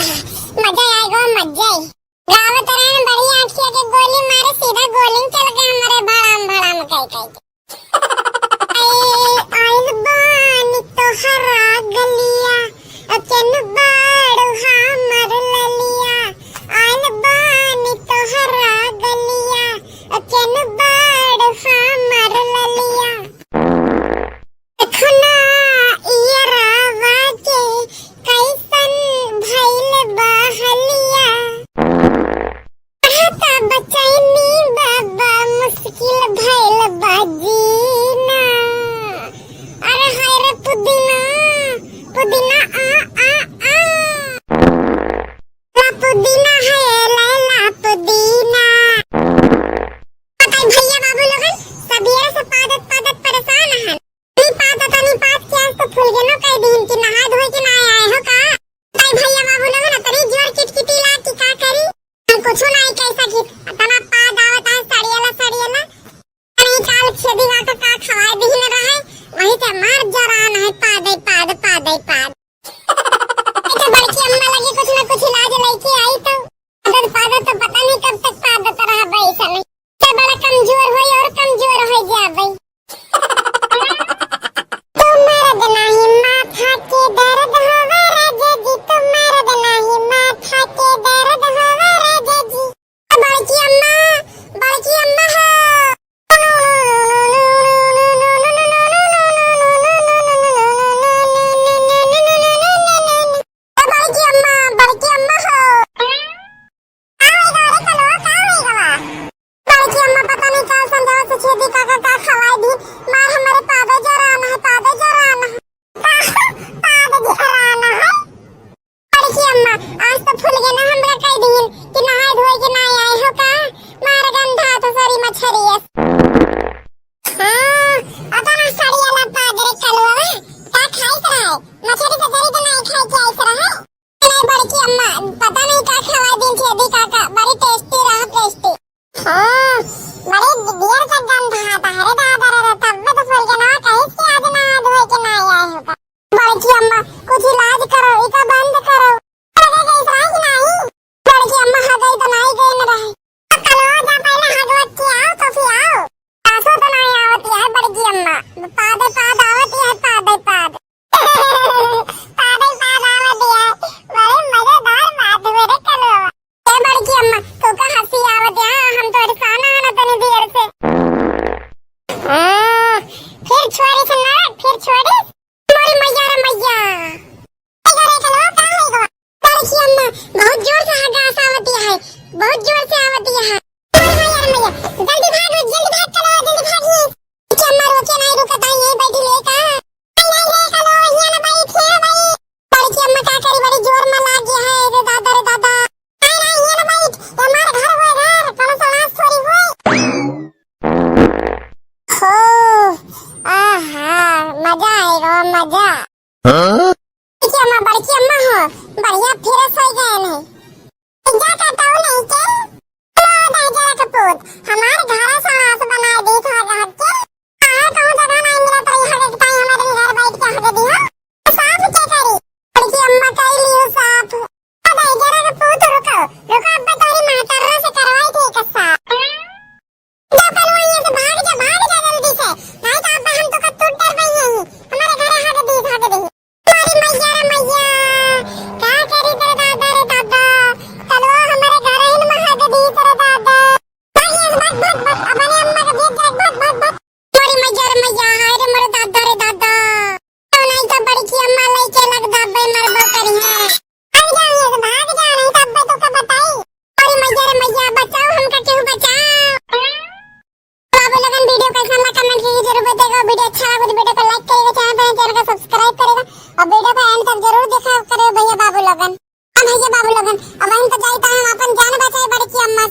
मजा आएगा मजा ही। गाँव तरह बड़ी आँखिया के गोली मारे सीधा गोलिंग चल गए हमारे भड़ाम भड़ाम कई आइल बानी तोहरा गलिया अचन बाड़ू हमर ललिया आइल बानी तोहरा गलिया अचन बाड़ू हमर ललिया देखना ये रावा के कैसन भइल बहलिया कहता बचैनी बाबा मुश्किल भइल बाजीना अरे हाय रे पुदीना पुदीना आ ला पुदीना है ला पुदीना पता भैया बाबू लोगन सबेरे से पादत परेशान हन नहीं पात के आज तो फूल गेनो कई दिन की नहा धोई के ना आए हो का पता भैया बाबू लोगन तरी जोर किटकिटी ला की का करी हम कुछ नहीं कैसा की तना पाद आवत है सड़ियाला नहीं काल छेदी का खवाए दिन रहे वही ते मार जरान है पाद तो बड़की अम्मा लगी कुछ ना कुछ इलाज लेके आई तो पाद तो पता नहीं कब तक पाद रहा भाई समय से बड़ा कमजोर होई और कमजोर हो जाबे तुम्हारा नहीं माथा के दर्द होवे राजा जी तुम्हारा नहीं माथा के दर्द होवे राजा जी बड़की अम्मा हो बड़की अम्मा हो बढ़िया फिर सो गए नहीं जा करता हूं नहीं के जरा कपूत हमारे घर से हाथ बना दी था घर के और कहूं जगह नहीं मिला तो यहां के ताई हमारे घर बैठ के हक दिया साफ के करी बड़की अम्मा कह लियो साफ अबे जरा कपूत रुको अब तारी मातारा से करवाई थी कसा जा पहले यहां से भाग जा जल्दी से नहीं तो अब हम तो कत्तू डर गई हैं हमारे घर हक दी मैया क्या करी तेरे दादा चलो हमारे घर इन महाग दी तेरे दादा भाग अपने अम्मा का भेज मोरी मैया हाय रे मोरे दादा तो नहीं तो बड़की अम्मा लेके लग दबे मरबो करी है भाग जा नहीं तो अब्बे तो का बताई मोरी मैया बचाओ हमका क्यों बचाओ बाबू लोगन वीडियो कैसा लगा कमेंट कीजिए जरूर बताइएगा वीडियो अच्छा लगा तो वीडियो को लाइक करिएगा चैनल को सब्सक्राइब करिएगा और वीडियो को एंड तक जरूर देखा करो भैया बाबू लोगन अब हम तो जाइता हम अपन जान बचाए बड़की अम्मा